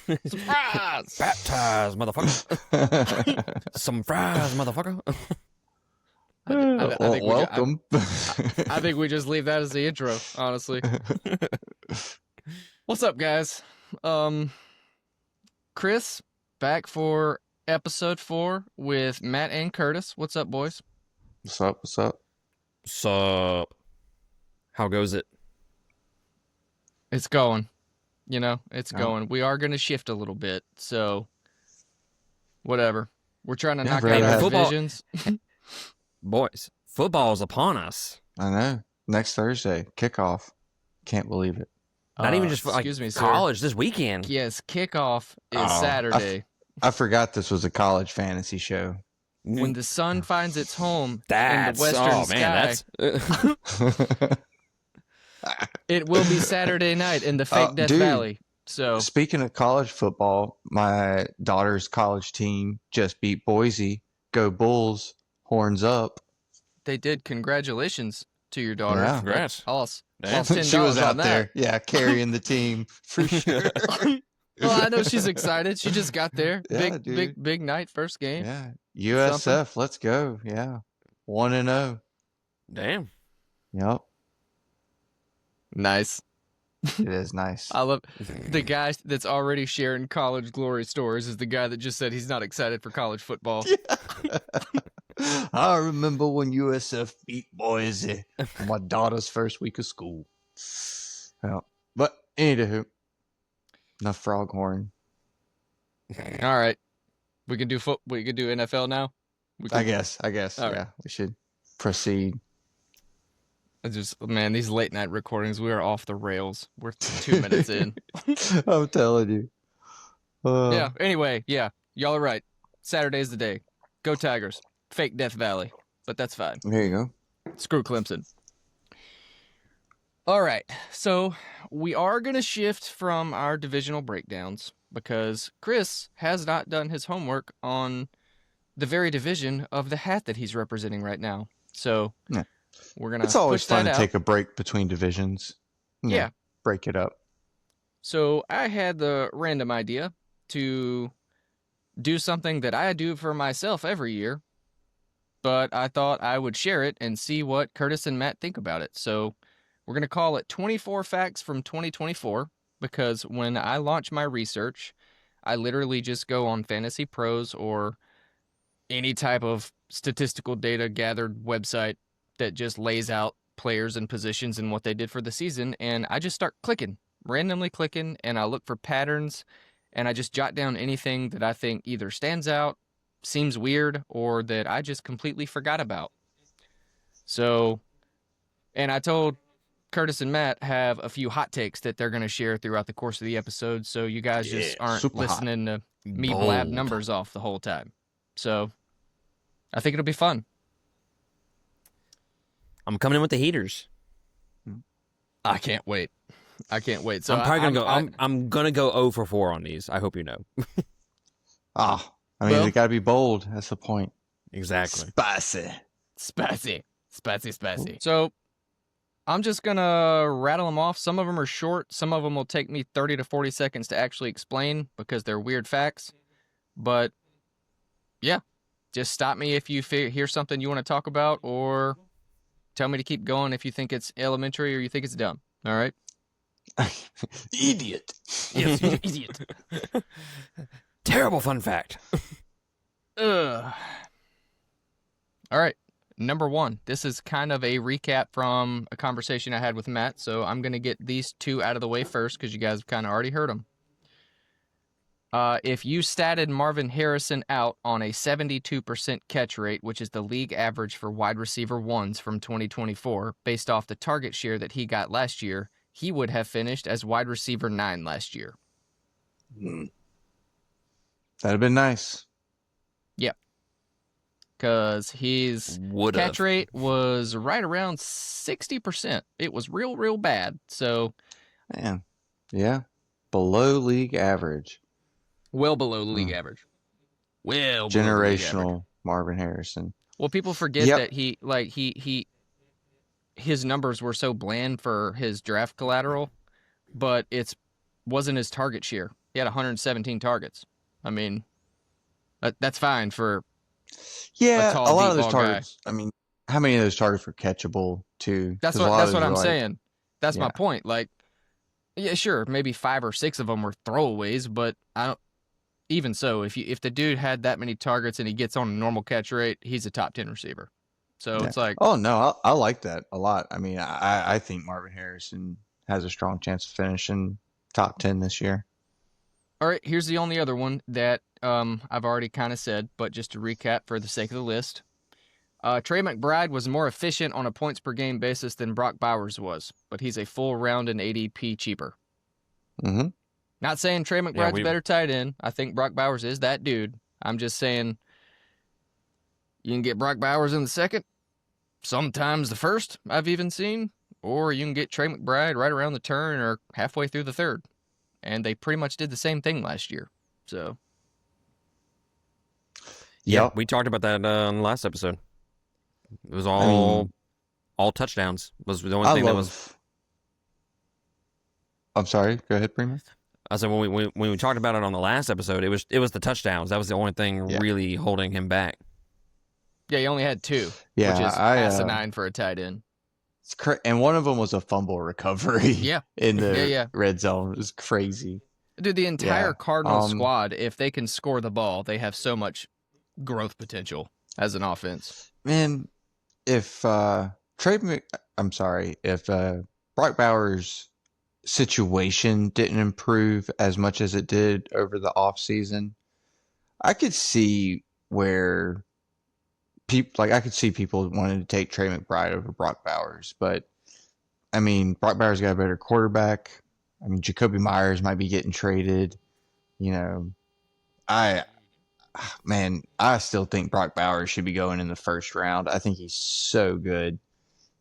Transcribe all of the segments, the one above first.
Surprise! Baptized, motherfucker. Some fries, motherfucker. I think welcome. I think we just leave that as the intro, honestly. What's up, guys? Chris, back for episode 4 with Matt and Curtis. What's up, boys? What's up? What's up? Sup? How goes it? It's going. You know, it's going. We are going to shift a little bit, so whatever. We're trying to knock out our divisions. Boys, football's upon us. I know. Next Thursday, kickoff. Can't believe it. Not even just excuse me, sir. college this weekend. Yes, kickoff is Saturday. I forgot this was a college fantasy show. When the sun finds its home That's, in the western sky, it will be Saturday night in the fake Death Valley. So, speaking of college football, my daughter's college team just beat Boise. Go Bulls! Horns up! They did. Congratulations to your daughter. Yeah. Congrats. Lost $10 She was out on that. there, yeah, carrying the team for sure. Well, I know she's excited. She just got there. Yeah, Big night, first game. Yeah, USF, let's go. Yeah, 1-0. Damn. Yep, Nice. it is nice. I love the guy that's already sharing college glory stories is the guy that just said he's not excited for college football. I remember when USF beat Boise on my daughter's first week of school. Yeah. But anywho, enough Froghorn. All right, we can do NFL now. I guess. All Yeah, right. we should proceed. Man, these late night recordings, we are off the rails. We're 2 minutes in. I'm telling you. Yeah. Anyway, yeah, y'all are right. Saturday's the day. Go Tigers. Fake Death Valley, but that's fine. There you go. Screw Clemson. All right, so we are going to shift from our divisional breakdowns because Chris has not done his homework on the very division of the hat that he's representing right now. So Yeah. we're going to It's always push fun that to out. take a break between divisions. Yeah. Break it up. So I had the random idea to do something that I do for myself every year, but I thought I would share it and see what Curtis and Matt think about it. So we're going to call it 24 Facts from 2024 because when I launch my research, I literally just go on Fantasy Pros or any type of statistical data gathered website that just lays out players and positions and what they did for the season, and I just start randomly clicking, and I look for patterns, and I just jot down anything that I think either stands out, seems weird, or that I just completely forgot about. So, and I told Curtis and Matt have a few hot takes that they're going to share throughout the course of the episode, so you guys just aren't super hot. listening to me blab numbers off the whole time. So, I think it'll be fun. I'm coming in with the heaters. I can't wait. So I'm probably gonna go. I'm gonna go 0 for 4 on these. I hope you know. I mean, Well- you got to be bold. That's the point. Exactly. Spicy. Spicy. So I'm just going to rattle them off. Some of them are short. Some of them will take me 30 to 40 seconds to actually explain because they're weird facts. But yeah, just stop me if you hear something you want to talk about or tell me to keep going if you think it's elementary or you think it's dumb. All right? Idiot. Yes, you idiot. Terrible fun fact. Ugh. All right. Number 1. This is kind of a recap from a conversation I had with Matt, so I'm going to get these 2 out of the way first because you guys have kind of already heard them. If you statted Marvin Harrison out on a 72% catch rate, which is the league average for wide receiver ones from 2024, based off the target share that he got last year, he would have finished as wide receiver 9 last year. That'd have been nice. Yep. Because his catch rate was right around 60%. It was real bad. So, Man. Yeah. Below league average. well below the league average. Well, below the league average. Generational Marvin Harrison. Well, people forget Yep. that his numbers were so bland for his draft collateral, but wasn't his target share. He had 117 targets. I mean, that's fine for a Yeah, tall, a lot deep of those ball guy. targets. I mean, how many of those targets were catchable too? That's Because a lot of what those were I'm like, saying. That's my yeah, point. Like, yeah, sure, maybe 5 or 6 of them were throwaways, but I don't. Even so, if the dude had that many targets and he gets on a normal catch rate, he's a top 10 receiver. So yeah. it's like, Oh no, I like that a lot. I mean, I think Marvin Harrison has a strong chance of finishing top 10 this year. all right, here's the only other one that I've already kind of said, but just to recap for the sake of the list. Trey McBride was more efficient on a points per game basis than Brock Bowers was, but he's a full round and ADP cheaper. Mm-hmm. Not saying Trey McBride's a better tight end. I think Brock Bowers is that dude. I'm just saying you can get Brock Bowers in the second, sometimes the first, I've even seen, or you can get Trey McBride right around the turn or halfway through the third. And they pretty much did the same thing last year. So, Yeah, we talked about that on the last episode. It was all touchdowns. Was the only thing that was. I'm sorry. Go ahead, Primo. I said when we talked about it on the last episode, it was the touchdowns. That was the only thing really holding him back. Yeah, he only had 2, Yeah, which is asinine for a tight end. And one of them was a fumble recovery. Yeah. In the red zone. It was crazy. Dude, the entire Cardinals squad, if they can score the ball, they have so much growth potential as an offense. Man, if Brock Bowers' situation didn't improve as much as it did over the offseason, I could see where I could see people wanting to take Trey McBride over Brock Bowers, but I mean, Brock Bowers got a better quarterback. I mean, Jacoby Myers might be getting traded. You know, I still think Brock Bowers should be going in the first round. I think he's so good.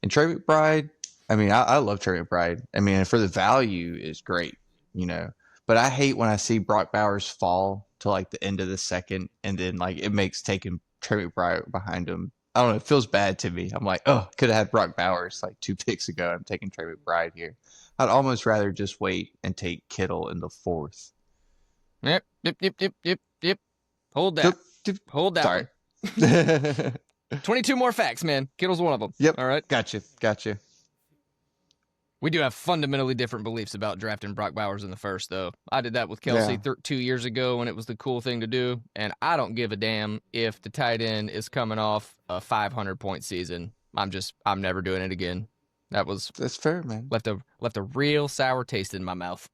And Trey McBride, I mean, I love Trey McBride. I mean, for the value is great, you know. But I hate when I see Brock Bowers fall to like the end of the second, and then like it makes taking Trey McBride behind him. I don't know. It feels bad to me. I'm like, oh, could have had Brock Bowers like 2 picks ago. I'm taking Trey McBride here. I'd almost rather just wait and take Kittle in the 4th. Yep. Hold that. Hold that. Sorry. 22 more facts, man. Kittle's one of them. Yep. All right. Gotcha. We do have fundamentally different beliefs about drafting Brock Bowers in the first, though. I did that with Kelsey 2 years ago when it was the cool thing to do, and I don't give a damn if the tight end is coming off a 500-point season. I'm never doing it again. That's fair, man. Left a real sour taste in my mouth.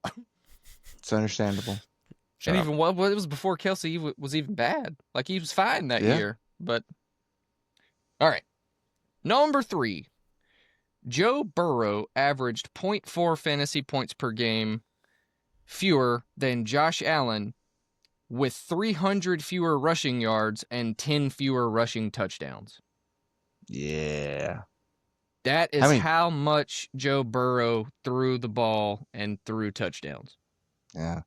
It's understandable. And even what it was before Kelsey was even bad. Like, he was fine that year. But all right, number 3. Joe Burrow averaged 0.4 fantasy points per game fewer than Josh Allen with 300 fewer rushing yards and 10 fewer rushing touchdowns. Yeah. That is how much Joe Burrow threw the ball and threw touchdowns. Yeah.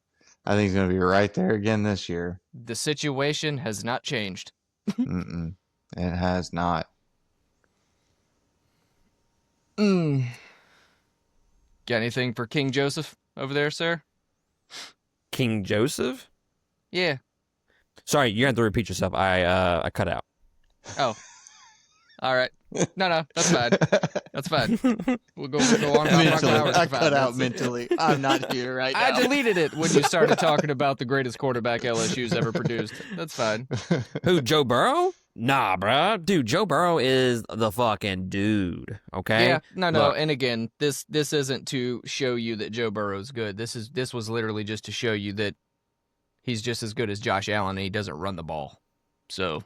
I think he's going to be right there again this year. The situation has not changed. It has not. Got anything for King Joseph over there, sir? King Joseph? Yeah. Sorry, you have to repeat yourself. I cut out. Oh. All right. No, that's fine. That's fine. We'll go on about Brock Bowers. I cut out mentally. I'm not here right now. I deleted it when you started talking about the greatest quarterback LSU's ever produced. That's fine. Who, Joe Burrow? Nah, bruh. Dude, Joe Burrow is the fucking dude, okay? Yeah, no. Look. And again, this isn't to show you that Joe Burrow's good. This was literally just to show you that he's just as good as Josh Allen and he doesned run the ball. So,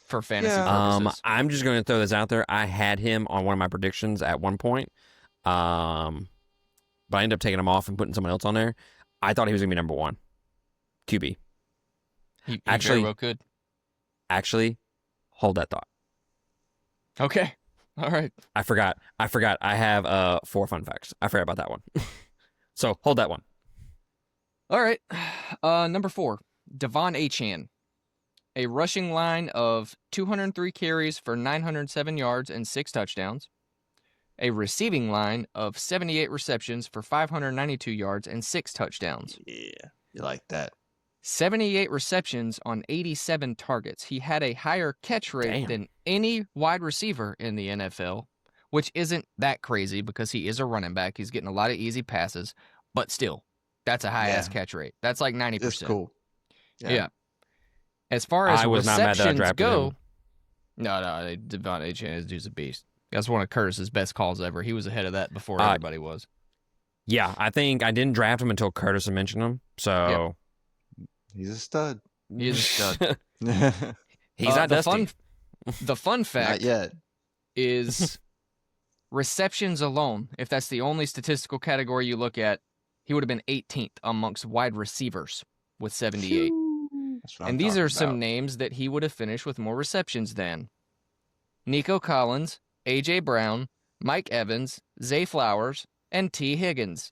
for fantasy purposes. I'm just going to throw this out there. I had him on one of my predictions at one point, but I ended up taking him off and putting someone else on there. I thought he was going to be number 1 QB. He very well could. Actually, hold that thought. Okay. All right. I forgot. I have 4 fun facts. I forgot about that one. So hold that one. All right. Number 4, Devon Achane. A rushing line of 203 carries for 907 yards and 6 touchdowns. A receiving line of 78 receptions for 592 yards and 6 touchdowns. Yeah. You like that? 78 receptions on 87 targets. He had a higher catch rate Damn. than any wide receiver in the NFL, which isn't that crazy because he is a running back. He's getting a lot of easy passes, but still, that's a high-ass Yeah. catch rate. That's like 90%. It's cool. Yeah. As far as I was not mad that I receptions drafted go, him. no, Devon Achane is dude's a beast. That's one of Curtis's best calls ever. He was ahead of that before everybody was. Yeah, I think I didn't draft him until Curtis had mentioned him. So He's a stud. He is a stud. He's not Dusty. The fun Not fact yet. is receptions alone. If that's the only statistical category you look at, he would have been 18th amongst wide receivers with 78. That's what And I'm these are talking some about. names that he would have finished with more receptions than Nico Collins, A.J. Brown, Mike Evans, Zay Flowers, and T. Higgins.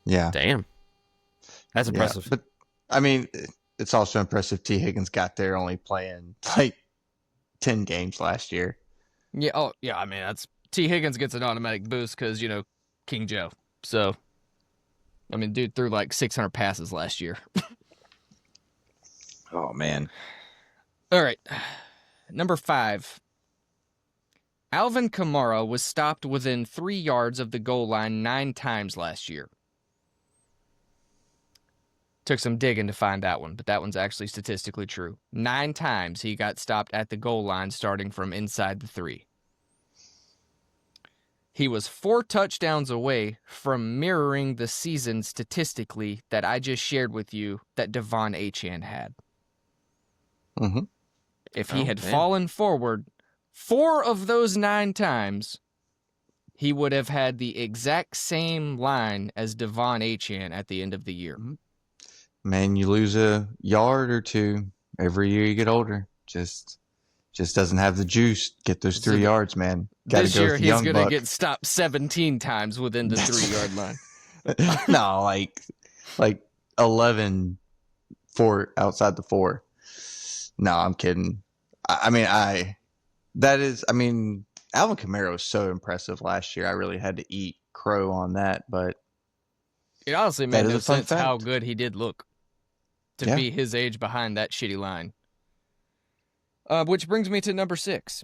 Yeah. Damn. That's impressive. Yeah. But, I mean, it's also impressive T. Higgins got there only playing like 10 games last year. Yeah. Oh, yeah. I mean, that's T. Higgins gets an automatic boost because, King Joe. So, I mean, dude threw like 600 passes last year. Oh, man. All right. Number 5. Alvin Kamara was stopped within 3 yards of the goal line 9 times last year. Took some digging to find that one, but that one's actually statistically true. 9 times he got stopped at the goal line starting from inside the 3. He was 4 touchdowns away from mirroring the season statistically that I just shared with you that Devon Achane had. Mm-hmm. If he had man. fallen forward 4 of those 9 times, he would have had the exact same line as Devon Achane at the end of the year. Man, you lose a yard or 2 every year you get older. Just doesn't have the juice. Get those 3 yards, man. Got to This go year, with the he's young going to buck. get stopped 17 times within the 3-yard line. No, like 11 for outside the 4. No, I'm kidding. I mean, Alvin Kamara was so impressive last year. I really had to eat crow on that, but It honestly That made is no a fun sense how fact. good he did look to Yeah. be his age behind that shitty line. Which brings me to number 6.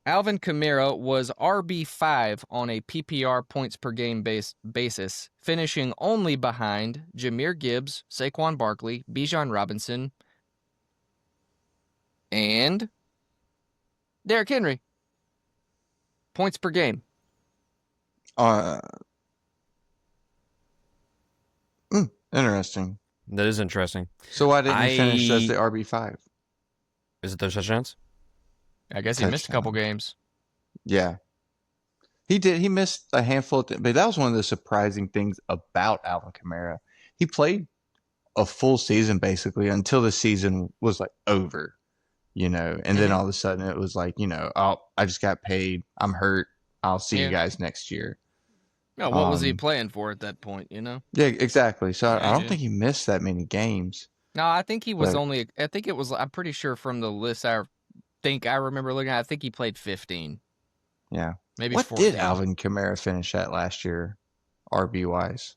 Alvin Kamara was RB5 on a PPR points per game basis, finishing only behind Jahmyr Gibbs, Saquon Barkley, Bijan Robinson, and Derrick Henry. Points per game. Interesting. That is interesting. So why didn't he finish as the I- RB5? Is it those touchdowns? I guess he missed a couple Touchdown. games. Yeah. He did. He missed a handful of but that was one of the surprising things about Alvin Kamara. He played a full season basically until the season was like over, and then all of a sudden it was like, oh, I just got paid. I'm hurt. I'll see Yeah. you guys next year. No, what was he Um, playing for at that point, Yeah, exactly. So I don't Yeah. think he missed that many games. No, I think he was But- I'm pretty sure from the list I remember looking at, I think he played 15. Yeah. Maybe What 14. did Alvin Kamara finish at last year, RB wise?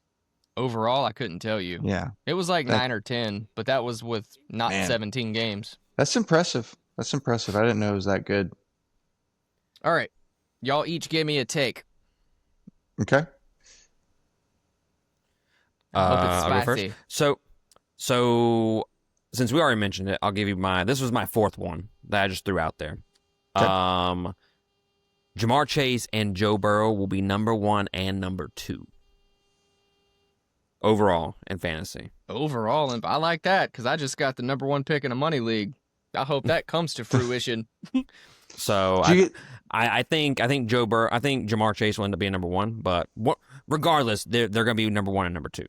Overall, I couldn't tell you. Yeah. It was like That- 9 or 10, but that was with not Man. 17 games. That's impressive. I didn't know it was that good. All right. Y'all each give me a take. Okay. I hope it's I'll go spicy. first. So since we already mentioned it, I'll give you this was my 4th one that I just threw out there. Okay. Jamar Chase and Joe Burrow will be number 1 and number 2 overall in fantasy. Overall, and I like that because I just got the number 1 pick in a money league. I hope that comes to fruition. So Do you get- I think Jamar Chase will end up being number 1, but regardless, they're going to be number 1 and number 2.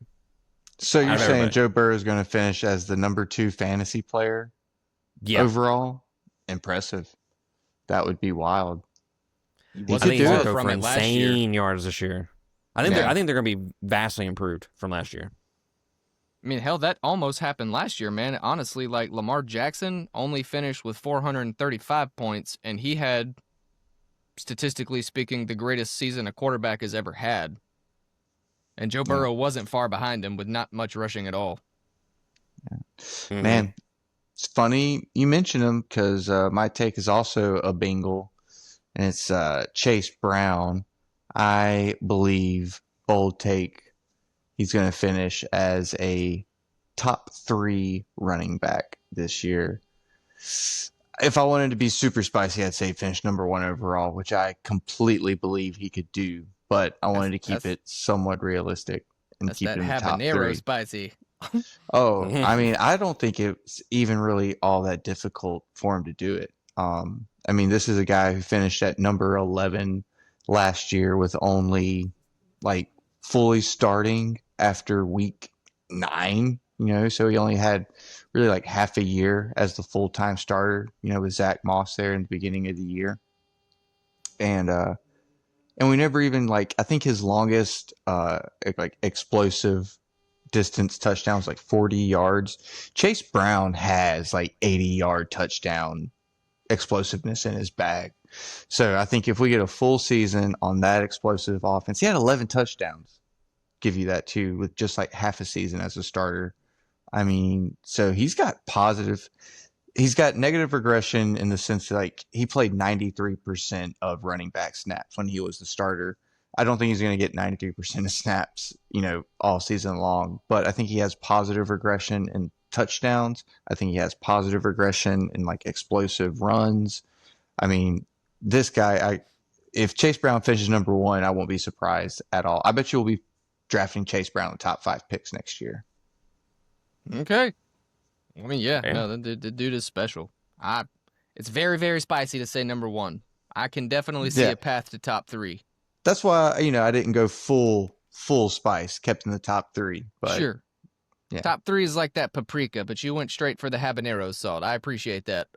So you're Out of saying everybody. Joe Burrow is going to finish as the number 2 fantasy player Yeah, overall? Impressive. That would be wild. He I could wasn't think he's do going far to go from for it last year. insane yards this year. I think Yeah. they're going to be vastly improved from last year. I mean, hell, that almost happened last year, man. Honestly, like Lamar Jackson only finished with 435 points, and he had, statistically speaking, the greatest season a quarterback has ever had. And Joe Yeah. Burrow wasn't far behind him with not much rushing at all. Mhm. Man, it's funny you mention him because my take is also a Bengal, and it's Chase Brown. I believe, bold take, he's going to finish as a top 3 running back this year. If I wanted to be super spicy, I'd say finish number 1 overall, which I completely believe he could do. But I That's wanted to keep that's it somewhat realistic and that's keep that it in the top habanero 3. spicy. Oh, I mean, I don't think it's even really all that difficult for him to do it. I mean, this is a guy who finished at number 11 last year with only like fully starting after week 9, so he only had really like half a year as the full-time starter, with Zach Moss there in the beginning of the year. And we never even like, I think his longest like explosive distance touchdowns like 40 yards. Chase Brown has like 80-yard touchdown explosiveness in his bag. So I think if we get a full season on that explosive offense, he had 11 touchdowns. Give you that too with just like half a season as a starter. I mean, so he's got negative regression in the sense that like he played 93% of running back snaps when he was the starter. I don't think he's going to get 93% of snaps, all season long, but I think he has positive regression in touchdowns. I think he has positive regression in like explosive runs. I mean, this guy, if Chase Brown finishes number 1, I won't be surprised at all. I bet you'll be drafting Chase Brown in the top 5 picks next year. Okay. I mean, yeah, Yeah. no, the dude is special. It's very, very spicy to say number 1. I can definitely see Yeah. a path to top 3. That's why, I didn't go full spice, kept in the top 3, but Sure. yeah. Top 3 is like that paprika, but you went straight for the habanero salt. I appreciate that.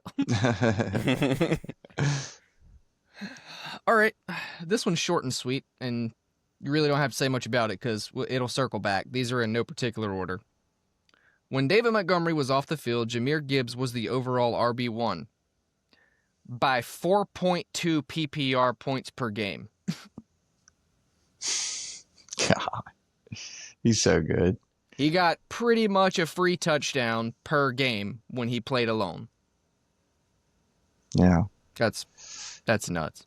All right. This one's short and sweet, and you really don't have to say much about it because it'll circle back. These are in no particular order. When David Montgomery was off the field, Jahmyr Gibbs was the overall RB1 by 4.2 PPR points per game. God, he's so good. He got pretty much a free touchdown per game when he played alone. Yeah, That's nuts.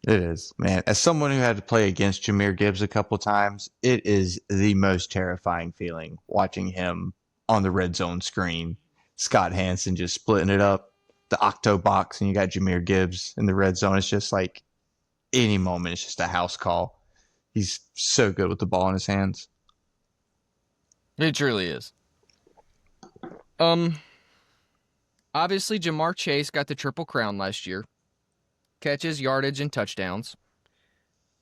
it is, man. As someone who had to play against Jahmyr Gibbs a couple times, it is the most terrifying feeling watching him on the red zone screen. Scott Hansen just splitting it up, the octo box, and you got Jahmyr Gibbs in the red zone. It's just like any moment, it's just a house call. He's so good with the ball in his hands. It truly is. Obviously, Jamar Chase got the Triple Crown last year. Catches, yardage, and touchdowns.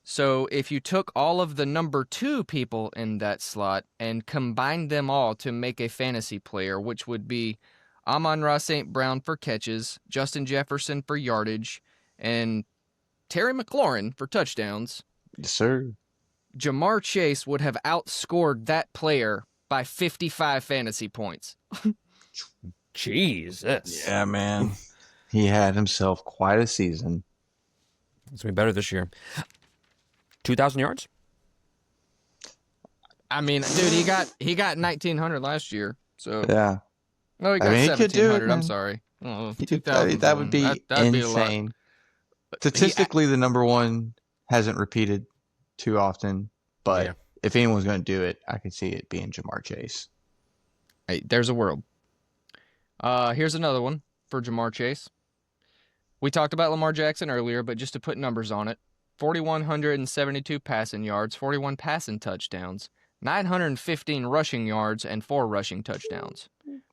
So if you took all of the number 2 people in that slot and combined them all to make a fantasy player, which would be Amon-Ra St. Brown for catches, Justin Jefferson for yardage, and Terry McLaurin for touchdowns, Yes, sir. Jamar Chase would have outscored that player by 55 fantasy points. Jesus. Yeah, man. He had himself quite a season. It's going to be better this year. 2,000 yards? I mean, dude, he got 1,900 last year. So Yeah. no, he got I mean, he could do it, 1,700. I'm man. sorry. Oh, I 2,000. mean, that would be That'd be a lot. insane. Statistically, the number 1 hasn't repeated too often, but Yeah. if anyone's going to do it, I could see it being Jamar Chase. Hey, there's a world. Here's another one for Jamar Chase. We talked about Lamar Jackson earlier, but just to put numbers on it, 4,172 passing yards, 41 passing touchdowns, 915 rushing yards, and 4 rushing touchdowns,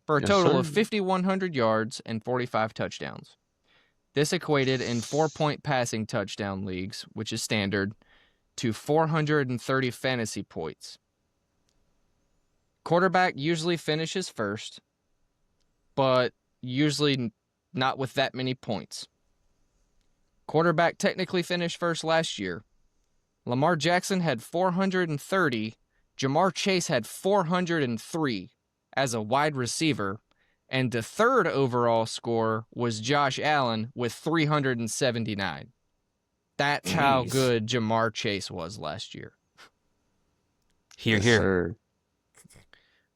for a Yes, total sir. of 5,100 yards and 45 touchdowns. This equated in 4-point passing touchdown leagues, which is standard, to 430 fantasy points. Quarterback usually finishes first, but usually not with that many points. Quarterback technically finished first last year. Lamar Jackson had 430. Jamar Chase had 403 as a wide receiver. And the third overall score was Josh Allen with 379. That's how Jeez. good Jamar Chase was last year. Here, Yes, here. sir.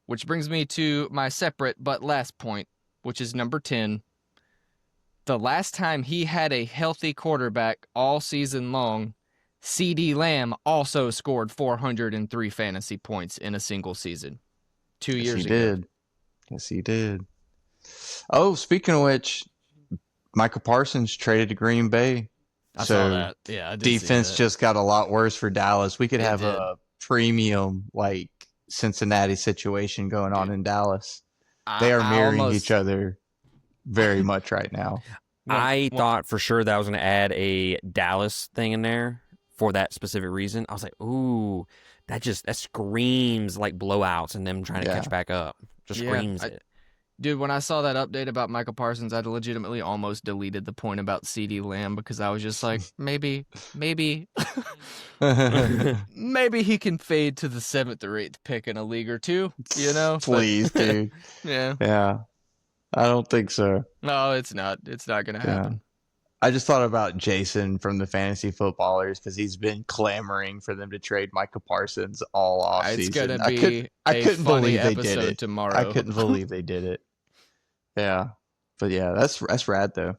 Which brings me to my separate but last point, which is number 10. The last time he had a healthy quarterback all season long, CD Lamb also scored 403 fantasy points in a single season 2 Yes, he years ago. did. Yes, he did. Oh, speaking of which, Michael Parsons traded to Green Bay. I saw So that. Yeah, I did see defense that. just got a lot worse for Dallas. We could It have did. a premium like Cincinnati situation going on Dude, in Dallas. I, They are I mirroring almost each other very much right now. I thought for sure that I was going to add a Dallas thing in there for that specific reason. I was like, ooh, that screams like blowouts and them trying to catch Yeah. back up. Just screams it. Dude, when I saw that update about Michael Parsons, I legitimately almost deleted the point about CD Lamb because I was just like, maybe maybe he can fade to the 7th or 8th pick in a league or two, you know? Please, but, dude. Yeah. Yeah. I don't think so. No, it's not. It's not going to Yeah. happen. I just thought about Jason from the Fantasy Footballers because he's been clamoring for them to trade Michael Parsons all off It's season. going to be I a couldn't funny believe they did episode it. tomorrow. I couldn't believe they did it. Yeah. But yeah, that's rad though.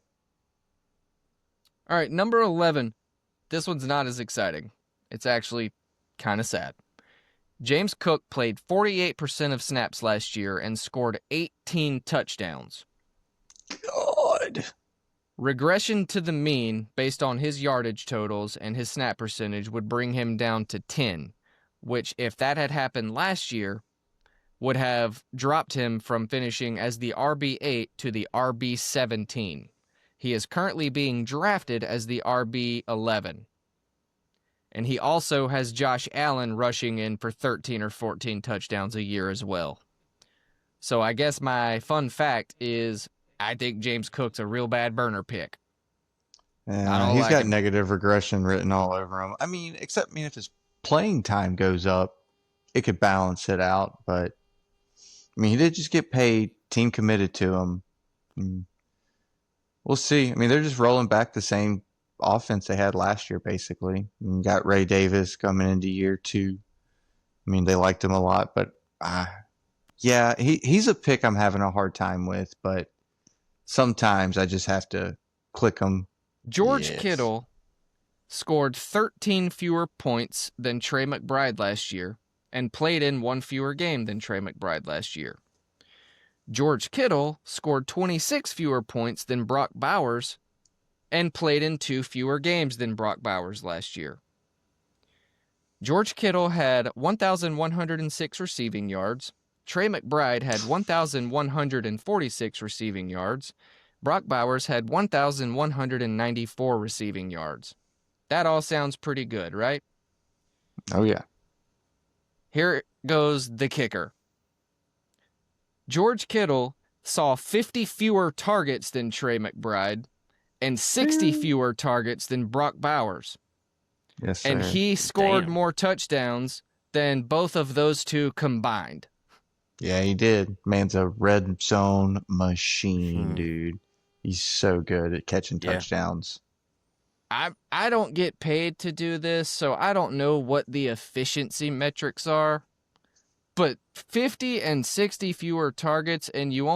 All right, number 11. This one's not as exciting. It's actually kind of sad. James Cook played 48% of snaps last year and scored 18 touchdowns. God. Regression to the mean based on his yardage totals and his snap percentage would bring him down to 10, which if that had happened last year would have dropped him from finishing as the RB8 to the RB17. He is currently being drafted as the RB11. And he also has Josh Allen rushing in for 13 or 14 touchdowns a year as well. So I guess my fun fact is I think James Cook's a real bad burner pick. Yeah, he's got negative regression written all over him. I mean, if his playing time goes up, it could balance it out. But I mean, he did just get paid. Team committed to him. We'll see. I mean, they're just rolling back the same offense they had last year, basically. You got Ray Davis coming into year 2. I mean, they liked him a lot, but yeah, he's a pick I'm having a hard time with. But sometimes I just have to click him. George Kittle scored 13 fewer points than Trey McBride last year and played in 1 fewer game than Trey McBride last year. George Kittle scored 26 fewer points than Brock Bowers and played in 2 fewer games than Brock Bowers last year. George Kittle had 1,106 receiving yards. Trey McBride had 1,146 receiving yards. Brock Bowers had 1,194 receiving yards. That all sounds pretty good, right? Oh, yeah. Here goes the kicker. George Kittle saw 50 fewer targets than Trey McBride and 60 fewer targets than Brock Bowers. Yes, sir. And he scored Damn. more touchdowns than both of those two combined. Yeah, he did. Man's a red zone machine, dude. He's so good at catching touchdowns. I don't get paid to do this, so I don't know what the efficiency metrics are. But 50 and 60 fewer targets, and you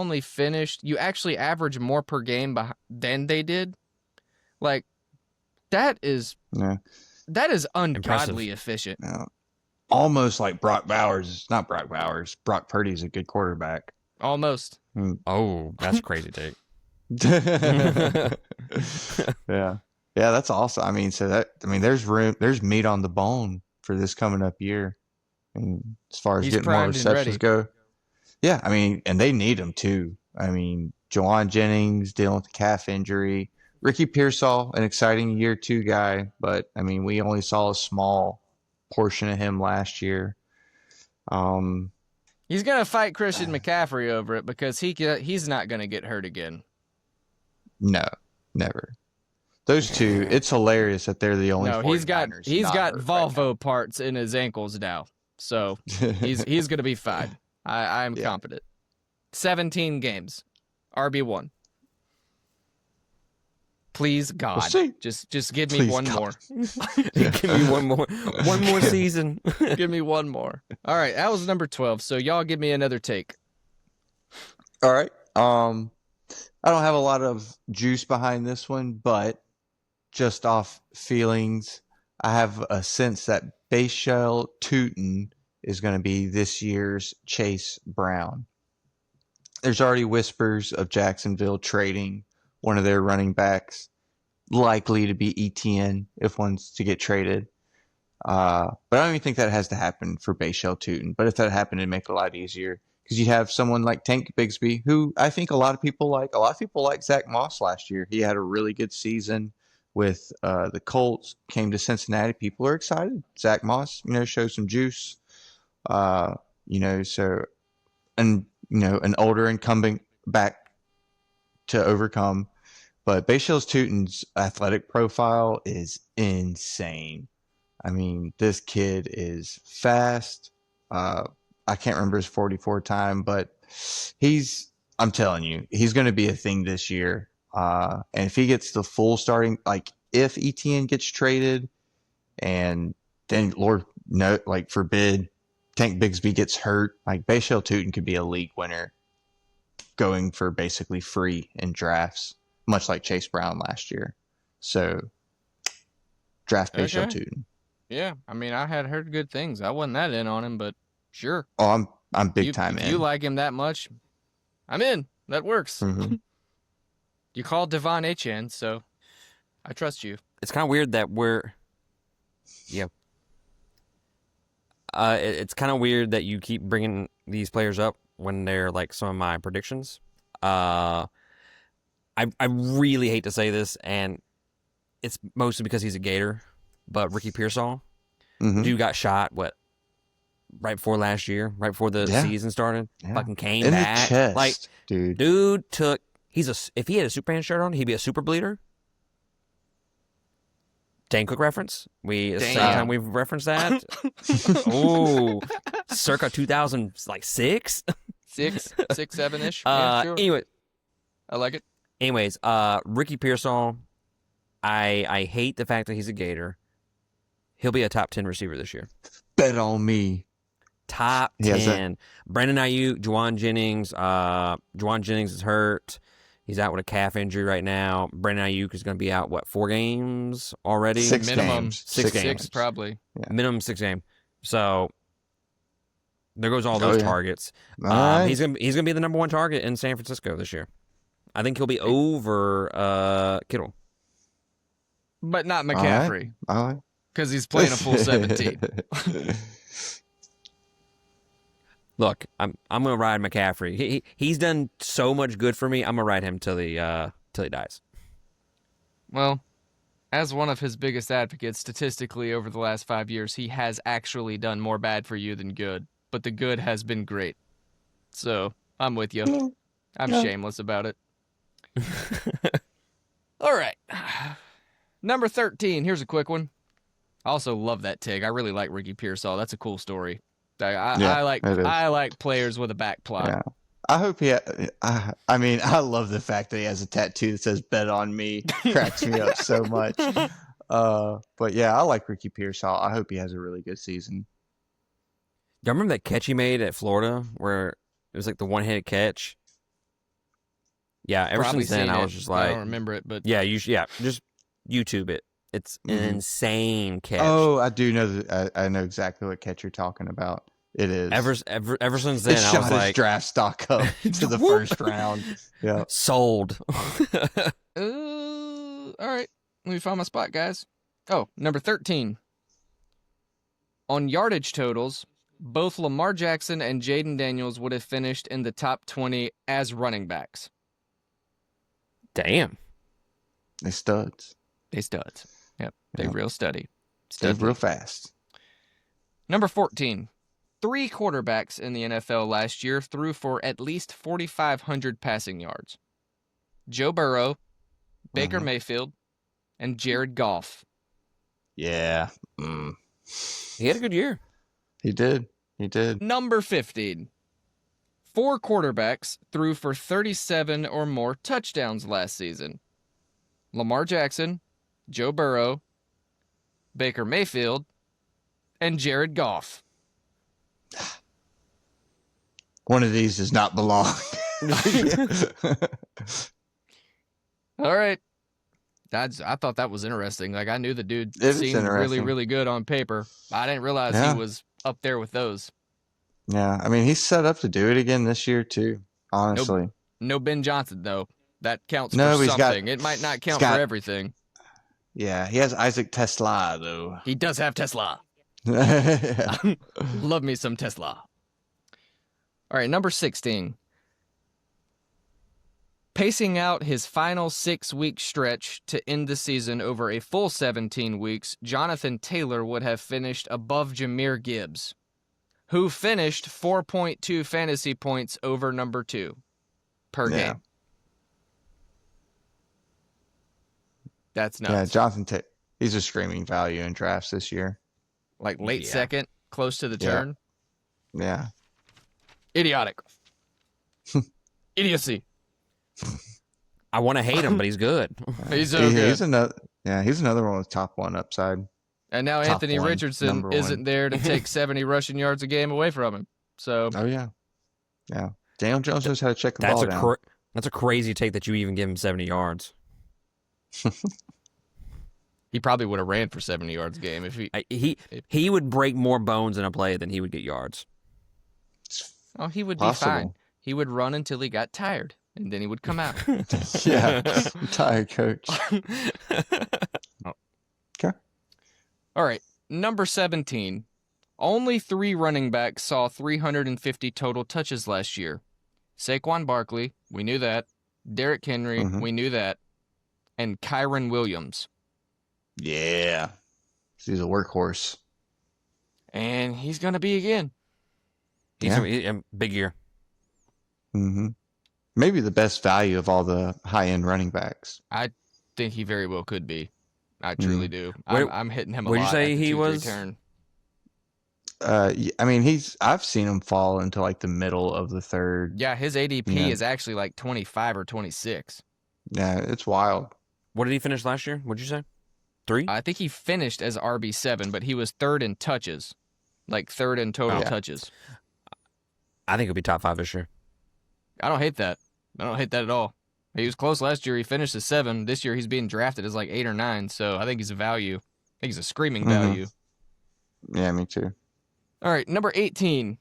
actually average more per game than they did. Like, that is ungodly efficient. Yeah. Almost like Brock Bowers. It's not Brock Bowers. Brock Purdy's a good quarterback. Almost. Oh, that's crazy take. Yeah. Yeah, that's awesome. I mean, there's meat on the bone for this coming up year. And as far as He's getting more primed and receptions ready. go. Yeah, I mean, and they need him too. I mean, Jawan Jennings dealing with a calf injury. Ricky Pearsall, an exciting year 2 guy, but I mean, we only saw a small portion of him last year. He's going to fight Christian McCaffrey over it because he's not going to get hurt again. No, never. Those two, it's hilarious that they're the only. No, he's got Volvo parts in his ankles now, so he's going to be fine. I'm confident. 17 games, RB1. Please, We'll God. see. Just give me Please, one God. more. Give me one more season. Give me one more. All right, that was number 12. So y'all give me another take. All right. I don't have a lot of juice behind this one, but just off feelings, I have a sense that Bayshell Tootin is going to be this year's Chase Brown. There's already whispers of Jacksonville trading one of their running backs, likely to be ETN if one's to get traded. But I don't even think that has to happen for Bayshell Tootin. But if that happened, it'd make it a lot easier because you have someone like Tank Bigsby, who I think a lot of people like. A lot of people like Zach Moss last year. He had a really good season with the Colts. Came to Cincinnati. People are excited. Zach Moss, showed some juice. So and an older incumbent back to overcome. But Bayshell Tootin's athletic profile is insane. I mean, this kid is fast. I can't remember his 44 time, but I'm telling you, he's going to be a thing this year. And if he gets the full starting, like if ETN gets traded and then Lord, no, like forbid, Tank Bigsby gets hurt, like Bayshell Tootin could be a league winner going for basically free in drafts, much like Chase Brown last year. So draft Bayshell Tootin. Yeah, I mean, I had heard good things. I wasn't that in on him, but sure. Oh, I'm big time if in. you like him that much, I'm in. That works. Mm-hmm. You called Devon Achane, so I trust you. It's kind of weird that it's kind of weird that you keep bringing these players up when they're like some of my predictions. I really hate to say this, and it's mostly because he's a Gator, but Ricky Pearsall, dude got shot, right before last year, right before the season started, fucking came in back. The chest, like, dude took, if he had a Superman shirt on, he'd be a super bleeder. Dane Cook reference. At the same time we've referenced that. Oh, circa 2006? 7-ish. Sure. Anyway. I like it. Anyways, Ricky Pearsall, I hate the fact that he's a Gator. He'll be a top 10 receiver this year. Bet on me. Top 10. Brandon Ayuk, Juwan Jennings. Juwan Jennings is hurt. He's out with a calf injury right now. Brandon Ayuk is going to be out, 4 games already? Minimum. 6 games. Probably. Yeah. Minimum 6 games. So there goes all those targets. Right. He's gonna be the number 1 target in San Francisco this year. I think he'll be over Kittle. But not McCaffrey. All right. Because he's playing a full 17. Look, I'm gonna ride McCaffrey. He's done so much good for me. I'm gonna ride him till he dies. Well, as one of his biggest advocates, statistically over the last 5 years, he has actually done more bad for you than good. But the good has been great. So I'm with you. I'm shameless about it. All right. Number 13. Here's a quick one. I also love that TIG. I really like Ricky Pearsall. That's a cool story. I like players with a back plot. Yeah. I hope I love the fact that he has a tattoo that says "Bet on me." Cracks me up so much. But yeah, I like Ricky Pearsall. I hope he has a really good season. Y'all remember that catch he made at Florida where it was like the one-handed catch? Yeah, ever since then I was just like, I don't remember it, but just YouTube it. It's an insane catch. Oh, I do know that. I know exactly what catch you're talking about. It is. Ever since then, I was like, his draft stock up to the first round. Yeah, sold. All right, let me find my spot, guys. Oh, number 13. On yardage totals, both Lamar Jackson and Jaden Daniels would have finished in the top 20 as running backs. Damn. They studs. Yep, they real steady. They're real fast. Number 14. 3 quarterbacks in the NFL last year threw for at least 4,500 passing yards. Joe Burrow, Baker Mayfield, and Jared Goff. Yeah. He had a good year. He did. Number 15. 4 quarterbacks threw for 37 or more touchdowns last season. Lamar Jackson, Joe Burrow, Baker Mayfield, and Jared Goff. One of these does not belong. All right. I thought that was interesting. Like, I knew the dude It is seemed really, interesting. really good on paper. I didn't realize he Yeah. was up there with those. Yeah, I mean, he's set up to do it again this year too. Honestly, No Ben Johnson, though. That counts No, for he's got- something. It might not he's count for got- everything. yeah, he has Isaac Tesla though. He does have Tesla. Yeah. Love me some Tesla. All right, number 16. Pacing out his final 6-week stretch to end the season over a full 17 weeks, Jonathan Taylor would have finished above Jahmyr Gibbs, who finished 4.2 fantasy points over number 2 per Yeah. game. That's nuts. Yeah, Jonathan Taylor. He's a screaming value in drafts this year. Like late Yeah. second, close to the Yeah. turn. Yeah. Idiotic. Idiocy. I want to hate him, but he's good. He's so good. He's another. Yeah, he's another one with top one upside. And now top Anthony one, Richardson number isn't one. there to take 70 rushing yards a game away from him. So Oh yeah, yeah. Daniel Jones knows how to check the That's ball a down. that's a crazy take that you even give him 70 yards. he probably would have ran for 70 yards a game if He would break more bones in a play than he would get yards. Oh, he would be Possible. fine. He would run until he got tired, and then he would come out. Yeah, I'm tired, coach. Okay. All right, number 17. Only 3 running backs saw 350 total touches last year. Saquon Barkley, we knew that. Derrick Henry, Mhm. we knew that. And Kyron Williams. Yeah, he's a workhorse. And he's going to be again. He's Yeah. a big year. Mm-hmm. Maybe the best value of all the high-end running backs. I think he very well could be. I truly do. Where- I'm hitting him a where'd you lot say at the he 2-3 was? turn. I mean, I've seen him fall into like the middle of the third. Yeah, his ADP Yeah. is actually like 25 or 26. Yeah, it's wild. What did he finish last year? What'd you say? 3? I think he finished as RB7, but he was third in touches. Like third in total Yeah. touches. I think he'll be top 5 this year. I don't hate that. I don't hate that at all. He was close last year. He finished as 7. This year he's being drafted as like 8 or 9, so I think he's a value. I think he's a screaming Mhm. value. Yeah, me too. All right, number 18.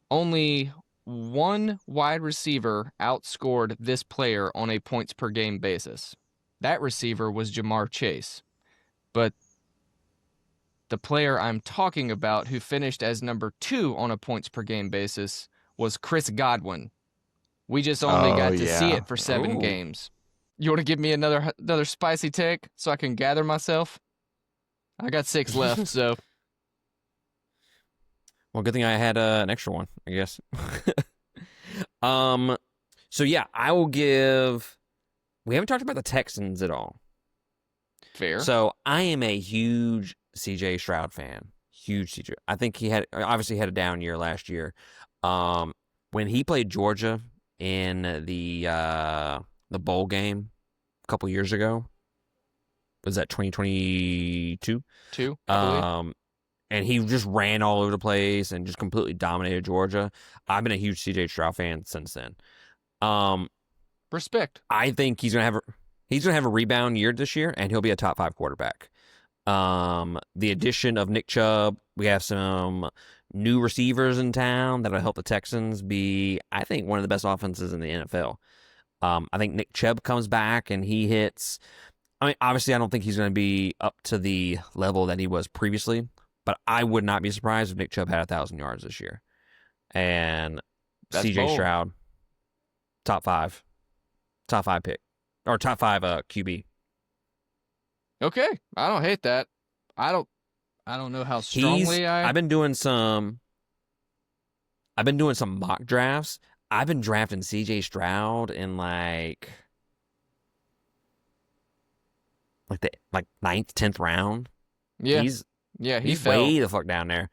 Only one wide receiver outscored this player on a points per game basis. That receiver was Jamar Chase. But the player I'm talking about who finished as number 2 on a points per game basis was Chris Godwin. We just only got to see yeah. it for 7 Ooh. games. You want to give me another spicy take so I can gather myself? I got 6 left, so Well, good thing I had an extra one, I guess. So yeah, I will give. We haven't talked about the Texans at all. fair. So I am a huge CJ Stroud fan. Huge CJ. I think he obviously had a down year last year. When he played Georgia in the bowl game a couple years ago, was that 2022? 2, I believe. And he just ran all over the place and just completely dominated Georgia. I've been a huge CJ Stroud fan since then. Respect. I think he's gonna have a rebound year this year, and he'll be a top 5 quarterback. The addition of Nick Chubb, we have some new receivers in town that'll help the Texans be, I think, one of the best offenses in the NFL. I think Nick Chubb comes back and he hits. I mean, obviously, I don't think he's going to be up to the level that he was previously, but I would not be surprised if Nick Chubb had 1,000 yards this year. And That's CJ bold. Stroud, top 5 pick, or top 5 QB. Okay, I don't hate that. I don't know how strongly I've been doing some mock drafts. I've been drafting CJ Stroud in like the 9th, 10th round. Yeah, He's he he's fell. way the fuck down there.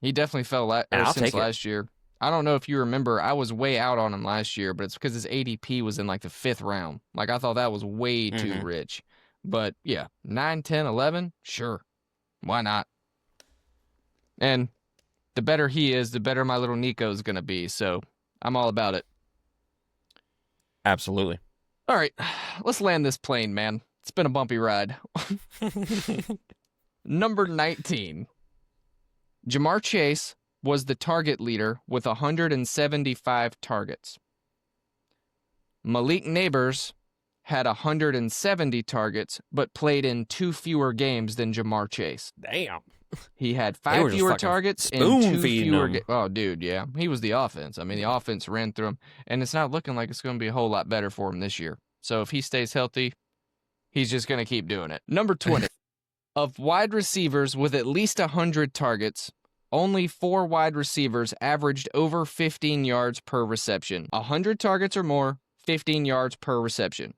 He definitely fell And I'll since take it. last year. I don't know if you remember, I was way out on him last year, but it's because his ADP was in like the 5th round. Like I thought that was way too Mm-hmm. rich. But yeah, 9, 10, 11, sure. Why not? And the better he is, the better my little Nico's going to be. So I'm all about it. Absolutely. All right, let's land this plane, man. It's been a bumpy ride. Number 19. Jamar Chase was the target leader with 175 targets. Malik Neighbors had 170 targets, but played in 2 fewer games than Jamar Chase. Damn. He had They were 5 just fewer fucking targets and spoon 2 feeding fewer. them. Oh, dude, yeah, he was the offense. I mean, the offense ran through him, and it's not looking like it's going to be a whole lot better for him this year. So if he stays healthy, he's just going to keep doing it. Number 20. Of wide receivers with at least 100 targets, only 4 wide receivers averaged over 15 yards per reception. 100 targets or more, 15 yards per reception.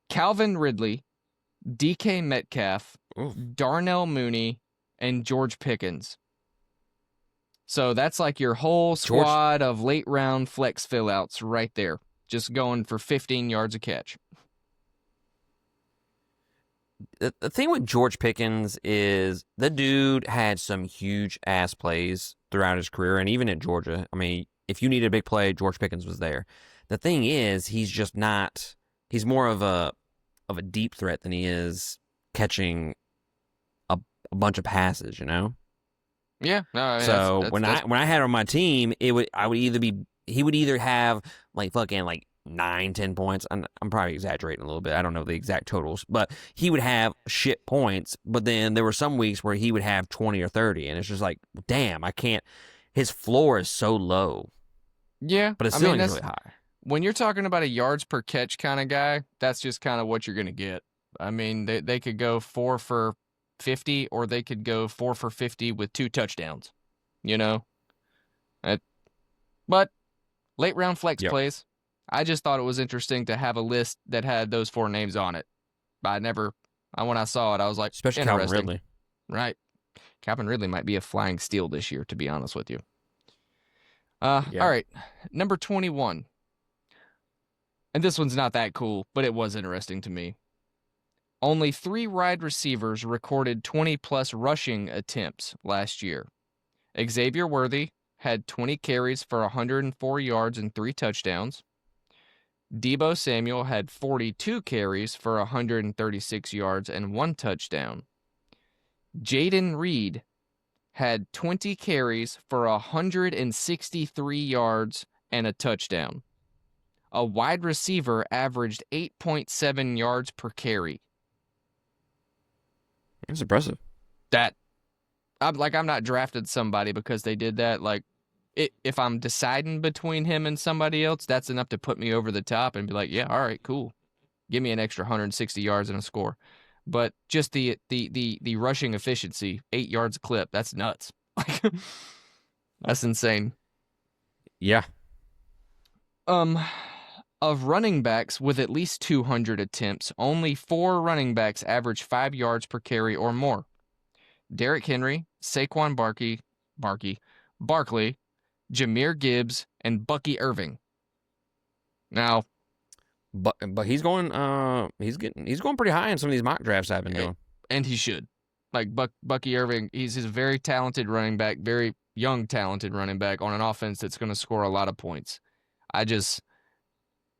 Calvin Ridley, DK Metcalf, Ooh. Darnell Mooney, and George Pickens. So that's like your whole squad of late round flex fill outs right there, just going for 15 yards a catch. The thing with George Pickens is the dude had some huge ass plays throughout his career, and even at Georgia. I mean, if you need a big play, George Pickens was there. The thing is, he's just not. He's more of a deep threat than he is catching a bunch of passes. You know. Yeah. No, I mean, So when that's I had on my team, he would either have like fucking like 9, 10 points. I'm probably exaggerating a little bit. I don't know the exact totals, but he would have shit points. But then there were some weeks where he would have 20 or 30, and it's just like, damn, I can't. His floor is so low, yeah. but his I mean, ceiling is really high. when you're talking about a yards per catch kind of guy, that's just kind of what you're going to get. I mean, they could go 4 for 50, or they could go 4 for 50 with 2 touchdowns. You know, but late round flex Yep. plays. I just thought it was interesting to have a list that had those 4 names on it. When I saw it, I was like, Especially Calvin interesting. Ridley. Right. Calvin Ridley might be a flying steal this year, to be honest with you. Yeah. All right. Number 21. And this one's not that cool, but it was interesting to me. Only 3 wide receivers recorded 20-plus rushing attempts last year. Xavier Worthy had 20 carries for 104 yards and 3 touchdowns. Deebo Samuel had 42 carries for 136 yards and 1 touchdown. Jaden Reed had 20 carries for 163 yards and a touchdown. A wide receiver averaged 8.7 yards per carry. It's impressive. I'm not drafted somebody because they did that. Like, if I'm deciding between him and somebody else, that's enough to put me over the top and be like, yeah, all right, cool. Give me an extra 160 yards and a score. But just the rushing efficiency, 8 yards a clip, that's nuts. That's insane. Yeah. Of running backs with at least 200 attempts, only 4 running backs average 5 yards per carry or more. Derrick Henry, Saquon Barkley, Jahmyr Gibbs, and Bucky Irving. Now, But he's going pretty high in some of these mock drafts I've been doing. And he should. Like Bucky Irving, he's a very talented running back, very young talented running back on an offense that's going to score a lot of points.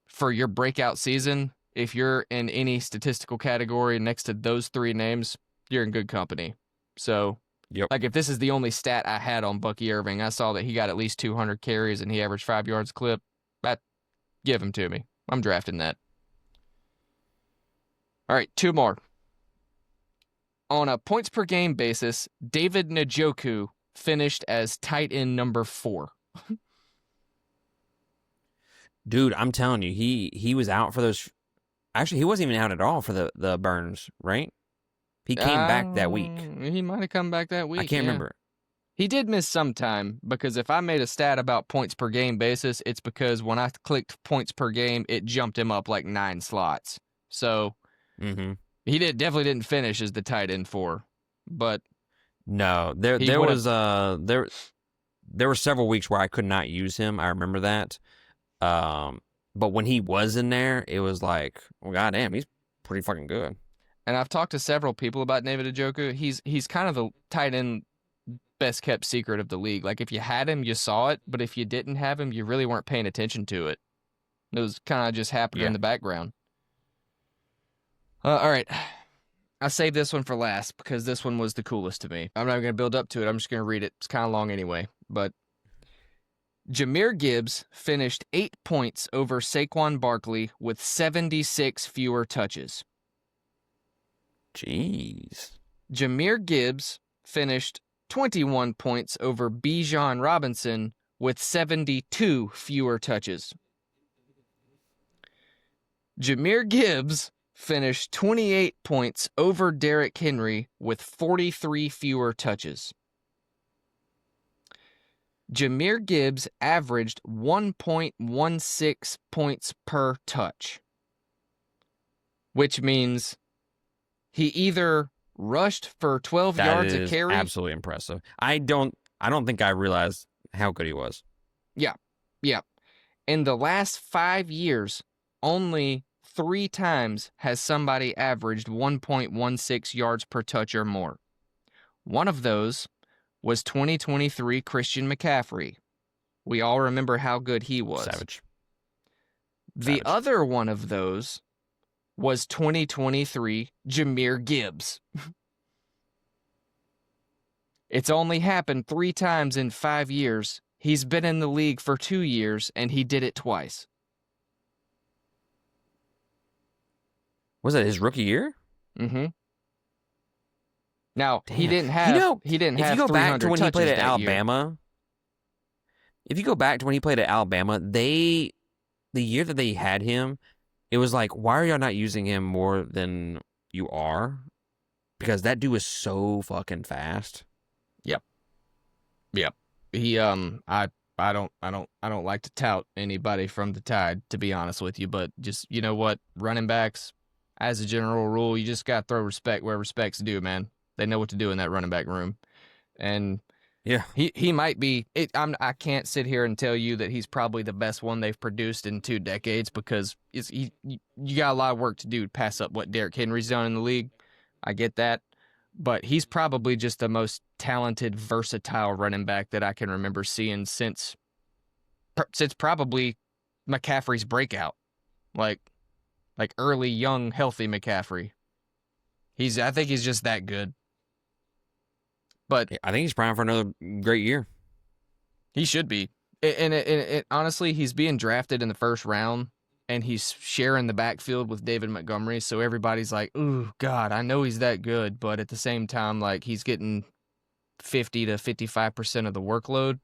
For your breakout season, if you're in any statistical category next to those 3 names, you're in good company. So, Yep. Like if this is the only stat I had on Bucky Irving, I saw that he got at least 200 carries and he averaged 5 yards a clip. Give him to me. I'm drafting that. All right, 2 more. On a points per game basis, David Njoku finished as tight end number 4. Dude, I'm telling you, he was out for those. Actually, he wasn't even out at all for the Burns, right? He came back that week. He might have come back that week. I can't remember. He did miss some time because if I made a stat about points per game basis, it's because when I clicked points per game, it jumped him up like 9 slots. So he definitely didn't finish as the tight end 4, but no, there there were several weeks where I could not use him. I remember that. But when he was in there, it was like, well, goddamn, he's pretty fucking good. And I've talked to several people about David Njoku. He's kind of the tight end best kept secret of the league. Like if you had him, you saw it, but if you didn't have him, you really weren't paying attention to it. It was kind of just happening in the background. All right. I saved this one for last because this one was the coolest to me. I'm not going to build up to it. I'm just going to read it. It's kind of long anyway. But Jahmyr Gibbs finished 8 points over Saquon Barkley with 76 fewer touches. Jeez. Jahmyr Gibbs finished 21 points over Bijan Robinson with 72 fewer touches. Jahmyr Gibbs finished 28 points over Derrick Henry with 43 fewer touches. Jahmyr Gibbs averaged 1.16 points per touch, which means he either rushed for 12 yards a carry. Absolutely impressive. I don't think I realized how good he was. Yeah. In the last 5 years, only 3 times has somebody averaged 1.16 yards per touch or more. One of those was 2023 Christian McCaffrey. We all remember how good he was. Savage. The other one of those was 2023 Jahmyr Gibbs. It's only happened 3 times in 5 years. He's been in the league for 2 years, and he did it twice. Was that his rookie year? Mm-hmm. Now, Damn. he didn't have if you go 300 back to when he played at touches that Alabama, if you go back to when he played at Alabama, the year that they had him, it was like, why are y'all not using him more than you are? Because that dude is so fucking fast. Yep. He I don't like to tout anybody from the Tide, to be honest with you, but just, you know what, running backs, as a general rule, you just got to throw respect where respect's due, man. They know what to do in that running back room. And yeah, he might be I can't sit here and tell you that he's probably the best one they've produced in 2 decades, because you got a lot of work to do to pass up what Derrick Henry's done in the league. I get that. But he's probably just the most talented, versatile running back that I can remember seeing since probably McCaffrey's breakout. Like early, young, healthy McCaffrey. I think he's just that good. But I think he's primed for another great year. He should be. And honestly, he's being drafted in the first round, and he's sharing the backfield with David Montgomery, so everybody's like, ooh, God, I know he's that good, but at the same time, like, he's getting 50 to 55% of the workload.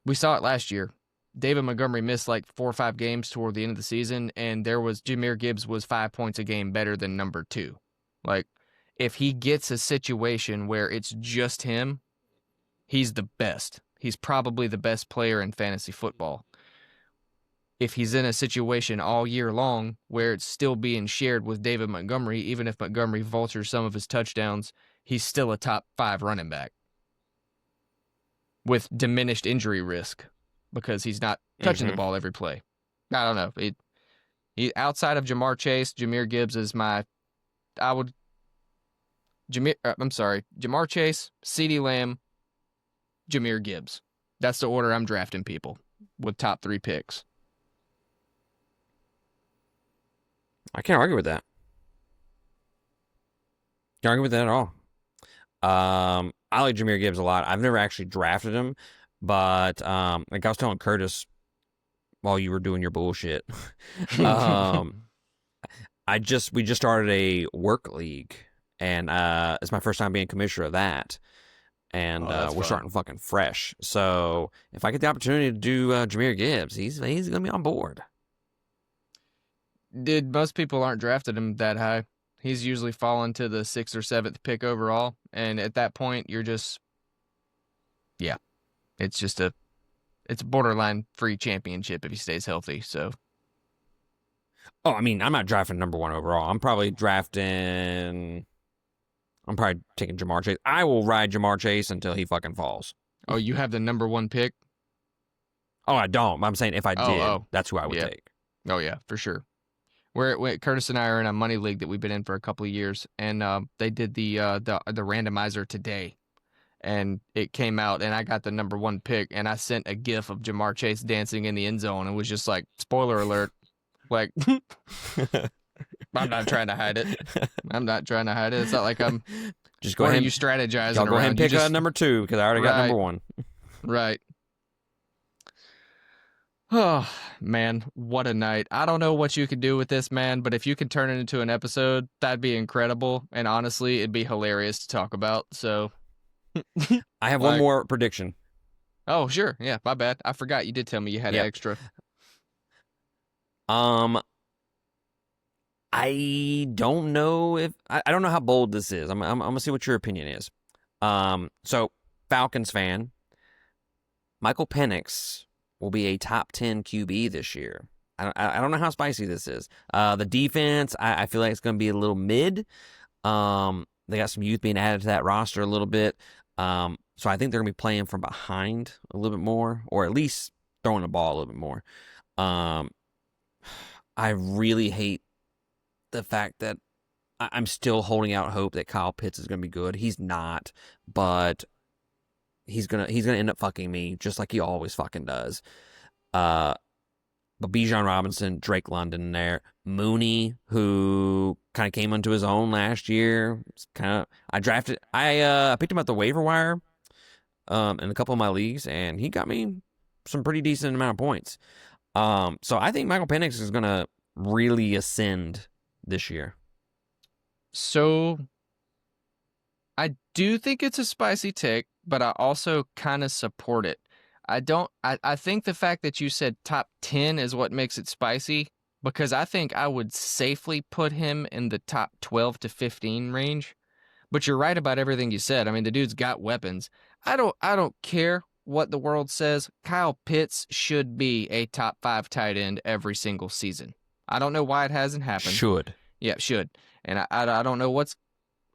We saw it last year. David Montgomery missed like 4 or 5 games toward the end of the season, and Jahmyr Gibbs was 5 points a game better than number 2. Like, if he gets a situation where it's just him, he's the best. He's probably the best player in fantasy football. If he's in a situation all year long where it's still being shared with David Montgomery, even if Montgomery vultures some of his touchdowns, he's still a top 5 running back with diminished injury risk because he's not touching the ball every play. I don't know. Outside of Jamar Chase, Jahmyr Gibbs is Jamar Chase, CeeDee Lamb, Jahmyr Gibbs. That's the order I'm drafting people with top 3 picks. I can't argue with that. Can't argue with that at all. I like Jahmyr Gibbs a lot. I've never actually drafted him, but like I was telling Curtis while you were doing your bullshit, we just started a work league, and it's my first time being commissioner of that, and we're starting fucking fresh. So if I get the opportunity to do Jahmyr Gibbs, he's gonna be on board. Most people aren't drafted him that high. He's usually fallen to the 6th or 7th pick overall, and at that point, you're just, it's a borderline free championship if he stays healthy. So, I mean, I'm not drafting number 1 overall. I'm probably taking Jamar Chase. I will ride Jamar Chase until he fucking falls. Oh, you have the number 1 pick? Oh, I don't. I'm saying if I Oh, did, oh. that's who I would Yeah. take. Oh, yeah, for sure. Curtis and I are in a money league that we've been in for a couple of years, and they did the randomizer today, and it came out, and I got the number 1 pick, and I sent a GIF of Jamar Chase dancing in the end zone, and was just like, spoiler alert, like I'm not trying to hide it. I'm not trying to hide it. It's not like I'm. Just go What ahead. are you strategizing Y'all go ahead around? and You pick just number 2 because I already got number right, 1. right. Oh man, what a night! I don't know what you could do with this, man, but if you could turn it into an episode, that'd be incredible. And honestly, it'd be hilarious to talk about. So, I have one like, more prediction. oh sure, yeah, my bad. I forgot you did tell me you had Yep. extra. I don't know if I don't know how bold this is. I'm gonna see what your opinion is. So Falcons fan, Michael Penix will be a top 10 QB this year. I don't know how spicy this is. The defense, I feel like it's going to be a little mid. They got some youth being added to that roster a little bit. So I think they're going to be playing from behind a little bit more, or at least throwing the ball a little bit more. I really hate the fact that I'm still holding out hope that Kyle Pitts is going to be good. He's not, but he's gonna end up fucking me just like he always fucking does. But Bijan Robinson, Drake London there, Mooney, who kind of came into his own last year. I picked him up the waiver wire, in a couple of my leagues, and he got me some pretty decent amount of points. So I think Michael Penix is gonna really ascend this year. So, I do think it's a spicy take, but I also kind of support it. I think the fact that you said top 10 is what makes it spicy, because I think I would safely put him in the top 12 to 15 range. But you're right about everything you said. I mean, the dude's got weapons. I don't care what the world says. Kyle Pitts should be a top 5 tight end every single season. I don't know why it hasn't happened. Should. Yeah, should. And I don't know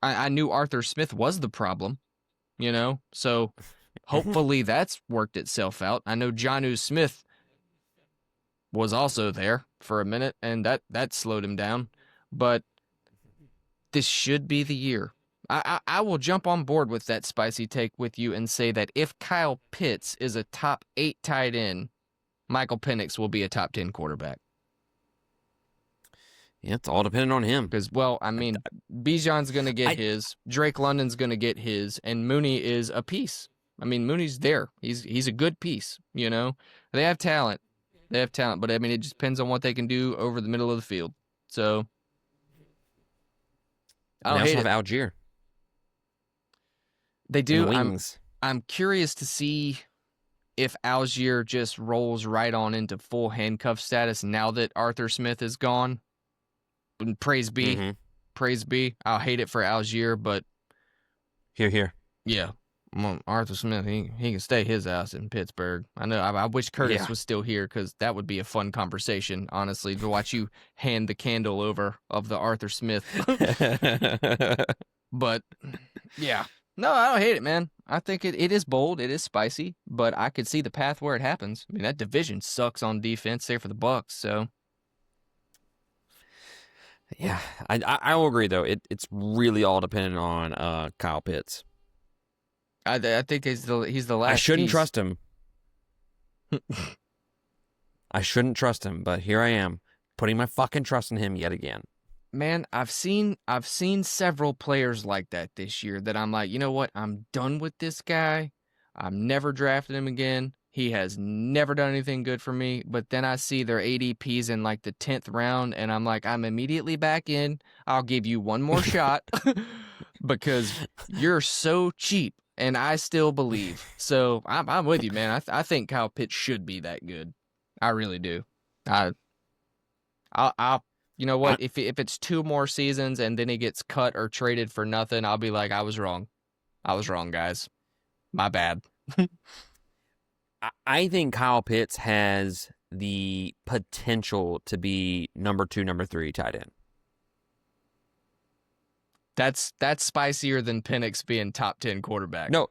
I knew Arthur Smith was the problem, so hopefully that's worked itself out. I know Jonnu Smith was also there for a minute, and that slowed him down. But this should be the year. I will jump on board with that spicy take with you and say that if Kyle Pitts is a top 8 tight end, Michael Penix will be a top 10 quarterback. Yeah, it's all dependent on him. Because, well, I mean, Bijan's going to get his, Drake London's going to get his, and Mooney is a piece. I mean, Mooney's there. He's a good piece, They have talent. But, I mean, it just depends on what they can do over the middle of the field. So, I don't They hate also it. have Algier. They do. The wings. I'm curious to see if Algier just rolls right on into full handcuff status now that Arthur Smith is gone. And praise be. Mm-hmm. Praise be. I'll hate it for Algier, but Here. yeah. Well, Arthur Smith, he can stay his ass in Pittsburgh. I know. I wish Curtis was still here, because that would be a fun conversation, honestly, to watch you hand the candle over of the Arthur Smith. But, yeah. No, I don't hate it, man. I think it is bold. It is spicy, but I could see the path where it happens. I mean, that division sucks on defense there for the Bucks, so. Yeah, I will agree, though. It's really all dependent on Kyle Pitts. I think he's the last I shouldn't piece. trust him. I shouldn't trust him, but here I am, putting my fucking trust in him yet again. Man, I've seen several players like that this year that I'm like, you know what? I'm done with this guy. I'm never drafting him again. He has never done anything good for me. But then I see their ADPs in like the 10th round, and I'm like, I'm immediately back in. I'll give you one more shot because you're so cheap, and I still believe. So I'm with you, man. I think Kyle Pitts should be that good. I really do. I'll you know what? If it's 2 more seasons and then he gets cut or traded for nothing, I'll be like, I was wrong. I was wrong, guys. My bad. I think Kyle Pitts has the potential to be number 2, number 3 tight end. That's spicier than Penix being top 10 quarterback. No,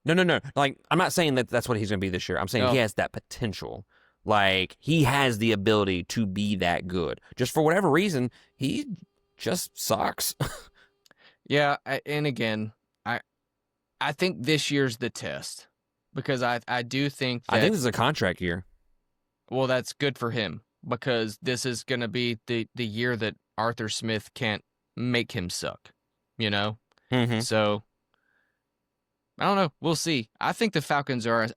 No. Like, I'm not saying that that's what he's going to be this year. I'm saying he No. has that potential. Like, he has the ability to be that good. Just for whatever reason, he just sucks. Yeah, and again, I think this year's the test because I do think I think that this is a contract year. well, that's good for him because this is going to be the year that Arthur Smith can't make him suck, you know? Mm-hmm. So, I don't know. We'll see. I think the Falcons are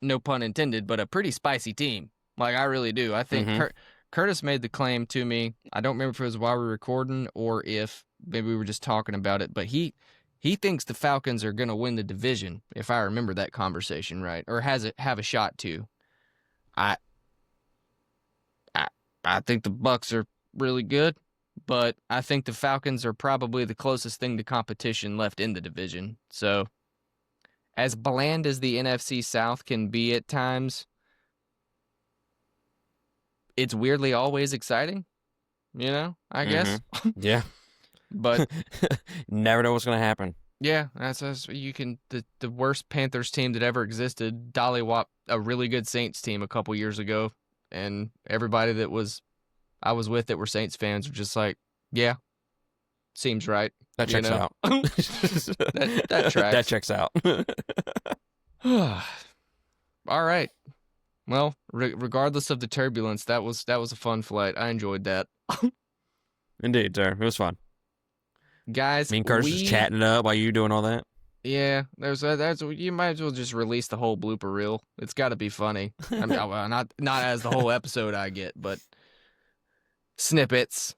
no pun intended, but a pretty spicy team. Like I really do. I think Mm-hmm. Curtis made the claim to me. I don't remember if it was while we were recording or if maybe we were just talking about it, but he thinks the Falcons are going to win the division if I remember that conversation right or have a shot to. I I I think the Bucks are really good, but I think the Falcons are probably the closest thing to competition left in the division. So, as bland as the NFC South can be at times, it's weirdly always exciting, I Mm-hmm. guess. Yeah. But Never know what's going to happen. yeah, that's you can the worst Panthers team that ever existed, dollywop a really good Saints team a couple years ago, and everybody that I was with that were Saints fans were just like, yeah, seems right. That You checks know? out. That That tracks. checks out. All right. Well, regardless of the turbulence, that was a fun flight. I enjoyed that. Indeed, sir. It was fun. Guys, Me and Curtis just chatting it up while you doing all that. yeah, that's you might as well just release the whole blooper reel. It's got to be funny. I mean, well, not as the whole episode I get, but snippets.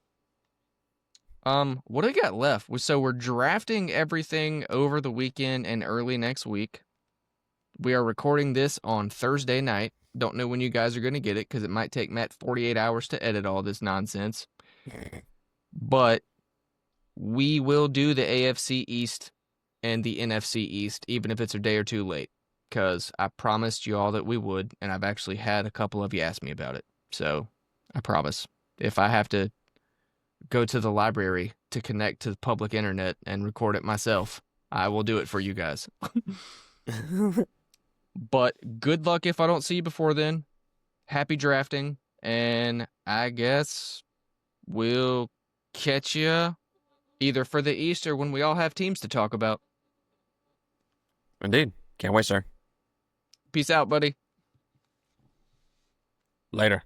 What do we got left? So we're drafting everything over the weekend and early next week. We are recording this on Thursday night. Don't know when you guys are going to get it because it might take Matt 48 hours to edit all this nonsense. But we will do the AFC East and the NFC East, even if it's a day or two late, because I promised you all that we would, and I've actually had a couple of you ask me about it. So I promise. If I have to go to the library to connect to the public internet and record it myself, I will do it for you guys. But good luck if I don't see you before then. Happy drafting, and I guess we'll catch you either for the East or when we all have teams to talk about. Indeed. Can't wait, sir. Peace out, buddy. Later.